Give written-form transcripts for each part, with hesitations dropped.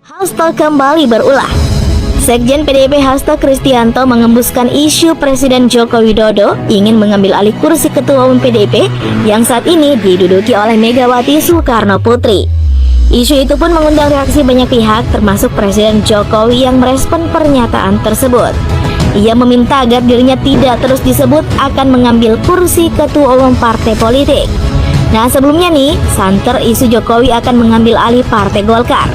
Hasto kembali berulah. Sekjen PDIP Hasto Kristianto mengembuskan isu Presiden Joko Widodo ingin mengambil alih kursi Ketua Umum PDIP yang saat ini diduduki oleh Megawati Soekarno Putri. Isu itu pun mengundang reaksi banyak pihak termasuk Presiden Jokowi yang merespon pernyataan tersebut. Ia meminta agar dirinya tidak terus disebut akan mengambil kursi Ketua Umum partai politik. Nah, sebelumnya nih, santer isu Jokowi akan mengambil alih Partai Golkar.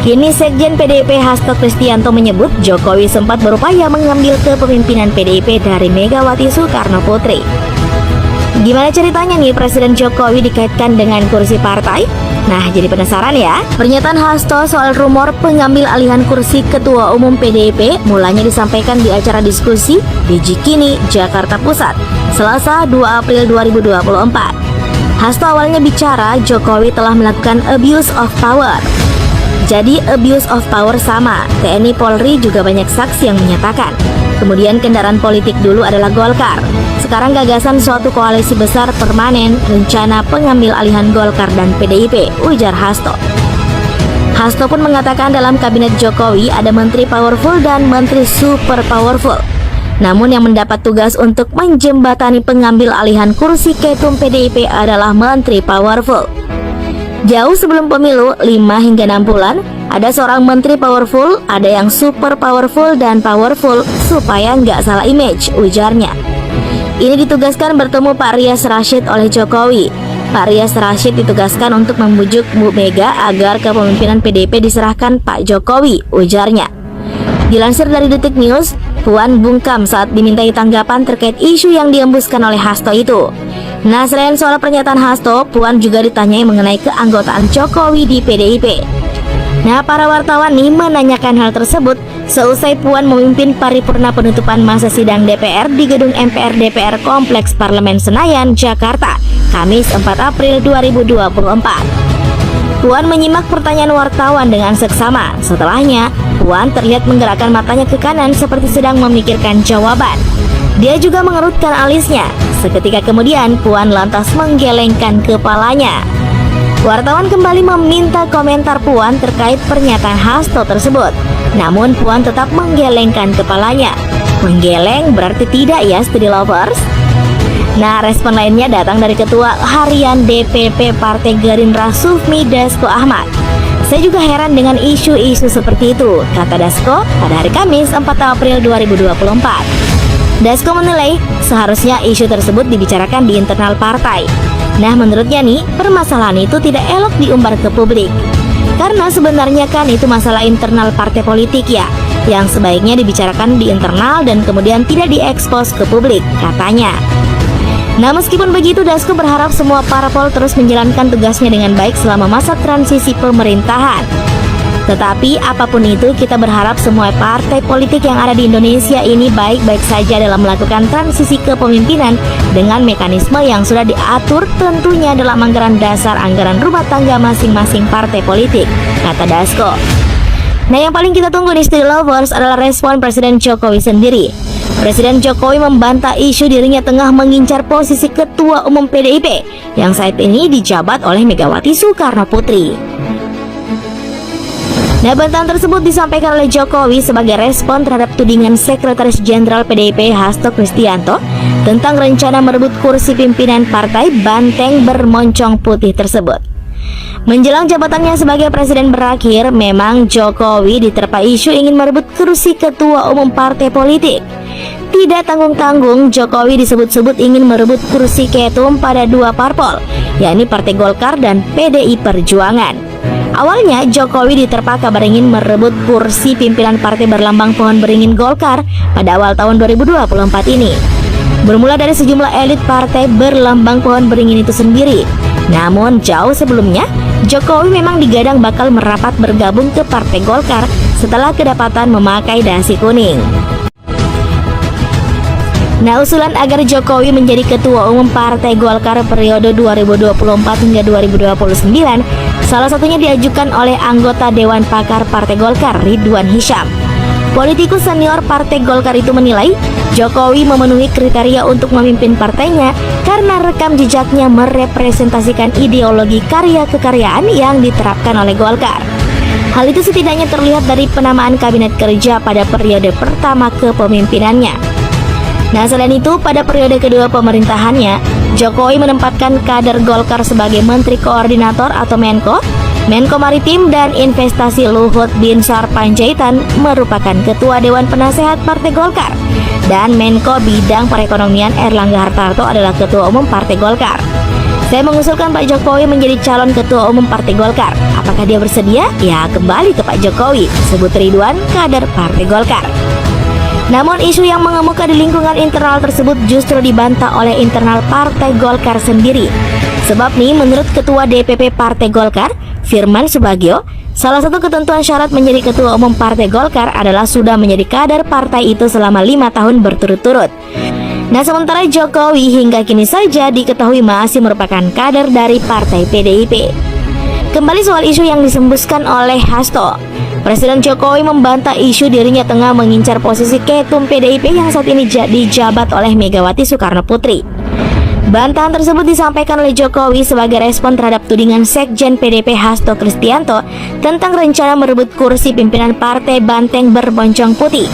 Kini Sekjen PDIP Hasto Kristianto menyebut Jokowi sempat berupaya mengambil kepemimpinan PDIP dari Megawati Soekarno Putri. Gimana ceritanya nih Presiden Jokowi dikaitkan dengan kursi partai? Nah, jadi penasaran ya? Pernyataan Hasto soal rumor pengambil alihan kursi Ketua Umum PDIP mulanya disampaikan di acara diskusi di Cikini, Jakarta Pusat, Selasa 2 April 2024. Hasto awalnya bicara Jokowi telah melakukan abuse of power. Jadi abuse of power sama, TNI Polri juga banyak saksi yang menyatakan. Kemudian kendaraan politik dulu adalah Golkar. Sekarang gagasan suatu koalisi besar permanen, rencana pengambil alihan Golkar dan PDIP, ujar Hasto. Hasto pun mengatakan dalam kabinet Jokowi ada menteri powerful dan menteri super powerful. Namun yang mendapat tugas untuk menjembatani pengambil alihan kursi ketum PDIP adalah menteri powerful. Jauh sebelum pemilu, 5 hingga 6 bulan, ada seorang menteri powerful, ada yang super powerful dan powerful, supaya nggak salah image, ujarnya. Ini ditugaskan bertemu Pak Rias Rasyid oleh Jokowi. Pak Rias Rasyid ditugaskan untuk membujuk Bu Mega agar kepemimpinan PDIP diserahkan Pak Jokowi, ujarnya. Dilansir dari Detik News, Puan bungkam saat dimintai tanggapan terkait isu yang diembuskan oleh Hasto itu. Nah, selain soal pernyataan Hasto, Puan juga ditanyai mengenai keanggotaan Jokowi di PDIP. Nah, para wartawan nih menanyakan hal tersebut seusai Puan memimpin paripurna penutupan masa sidang DPR di gedung MPR DPR Kompleks Parlemen Senayan, Jakarta, Kamis 4 April 2024. Puan menyimak pertanyaan wartawan dengan seksama. Setelahnya, Puan terlihat menggerakkan matanya ke kanan seperti sedang memikirkan jawaban. Dia juga mengerutkan alisnya. Seketika kemudian, Puan lantas menggelengkan kepalanya. Wartawan kembali meminta komentar Puan terkait pernyataan Hasto tersebut. Namun Puan tetap menggelengkan kepalanya. Menggeleng berarti tidak ya, Studi Lovers? Nah, respon lainnya datang dari Ketua Harian DPP Partai Gerindra Sufmi Dasko Ahmad. Saya juga heran dengan isu-isu seperti itu, kata Dasko pada hari Kamis 4 April 2024. Dasko menilai seharusnya isu tersebut dibicarakan di internal partai. Nah, menurutnya nih, permasalahan itu tidak elok diumbar ke publik. Karena sebenarnya kan itu masalah internal partai politik ya, yang sebaiknya dibicarakan di internal dan kemudian tidak diekspos ke publik, katanya. Nah, meskipun begitu, Dasko berharap semua parpol terus menjalankan tugasnya dengan baik selama masa transisi pemerintahan. Tetapi apapun itu, kita berharap semua partai politik yang ada di Indonesia ini baik-baik saja dalam melakukan transisi kepemimpinan dengan mekanisme yang sudah diatur tentunya dalam anggaran dasar anggaran rumah tangga masing-masing partai politik, kata Dasko. Nah, yang paling kita tunggu di Studi Lovers adalah respon Presiden Jokowi sendiri. Presiden Jokowi membantah isu dirinya tengah mengincar posisi Ketua Umum PDIP yang saat ini dijabat oleh Megawati Soekarno Putri. Nah, bantahan tersebut disampaikan oleh Jokowi sebagai respon terhadap tudingan Sekretaris Jenderal PDIP Hasto Kristianto tentang rencana merebut kursi pimpinan partai Banteng Bermoncong Putih tersebut. Menjelang jabatannya sebagai presiden berakhir, memang Jokowi diterpa isu ingin merebut kursi Ketua Umum partai politik. Tidak tanggung-tanggung, Jokowi disebut-sebut ingin merebut kursi ketum pada 2 parpol, yakni Partai Golkar dan PDI Perjuangan. Awalnya Jokowi diterpa kabar ingin merebut kursi pimpinan partai berlambang pohon beringin Golkar pada awal tahun 2024 ini. Bermula dari sejumlah elit partai berlambang pohon beringin itu sendiri. Namun jauh sebelumnya, Jokowi memang digadang bakal merapat bergabung ke Partai Golkar setelah kedapatan memakai dasi kuning. Nah, usulan agar Jokowi menjadi Ketua Umum Partai Golkar periode 2024 hingga 2029 salah satunya diajukan oleh anggota Dewan Pakar Partai Golkar Ridwan Hisyam. Politikus senior Partai Golkar itu menilai Jokowi memenuhi kriteria untuk memimpin partainya karena rekam jejaknya merepresentasikan ideologi karya kekaryaan yang diterapkan oleh Golkar. Hal itu setidaknya terlihat dari penamaan kabinet kerja pada periode pertama kepemimpinannya. Nah, selain itu, pada periode kedua pemerintahannya, Jokowi menempatkan kader Golkar sebagai Menteri Koordinator atau Menko, Menko Maritim dan Investasi Luhut Binsar Panjaitan merupakan Ketua Dewan Penasehat Partai Golkar, dan Menko Bidang Perekonomian Erlangga Hartarto adalah Ketua Umum Partai Golkar. Saya mengusulkan Pak Jokowi menjadi calon Ketua Umum Partai Golkar. Apakah dia bersedia? Ya, kembali ke Pak Jokowi, sebut Ridwan, kader Partai Golkar. Namun isu yang mengemuka di lingkungan internal tersebut justru dibantah oleh internal Partai Golkar sendiri. Sebab nih, menurut Ketua DPP Partai Golkar, Firman Subagio, salah satu ketentuan syarat menjadi Ketua Umum Partai Golkar adalah sudah menjadi kader partai itu selama 5 tahun berturut-turut. Nah, sementara Jokowi hingga kini saja diketahui masih merupakan kader dari Partai PDIP. Kembali soal isu yang disembuskan oleh Hasto. Presiden Jokowi membantah isu dirinya tengah mengincar posisi Ketum PDIP yang saat ini dijabat oleh Megawati Soekarno Putri. Bantahan tersebut disampaikan oleh Jokowi sebagai respon terhadap tudingan Sekjen PDIP Hasto Kristianto tentang rencana merebut kursi pimpinan Partai Banteng Berboncong Putih.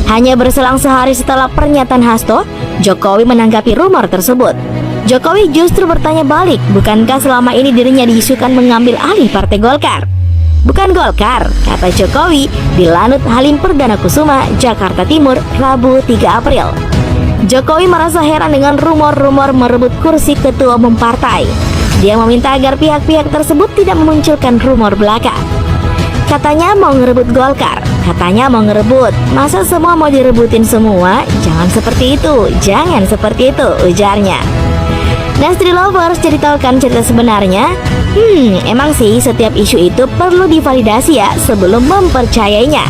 Hanya berselang sehari setelah pernyataan Hasto, Jokowi menanggapi rumor tersebut. Jokowi justru bertanya balik, bukankah selama ini dirinya diisukan mengambil alih Partai Golkar? Bukan Golkar, kata Jokowi di Lanut Halim Perdana Kusuma, Jakarta Timur, Rabu 3 April. Jokowi merasa heran dengan rumor-rumor merebut kursi ketua umum partai. Dia meminta agar pihak-pihak tersebut tidak memunculkan rumor belaka. Katanya mau ngerebut Golkar, katanya mau ngerebut. Masa semua mau direbutin semua? Jangan seperti itu, jangan seperti itu, ujarnya. Nah, Street Lovers, jadi tahu kan cerita sebenarnya? Emang sih setiap isu itu perlu divalidasi ya sebelum mempercayainya.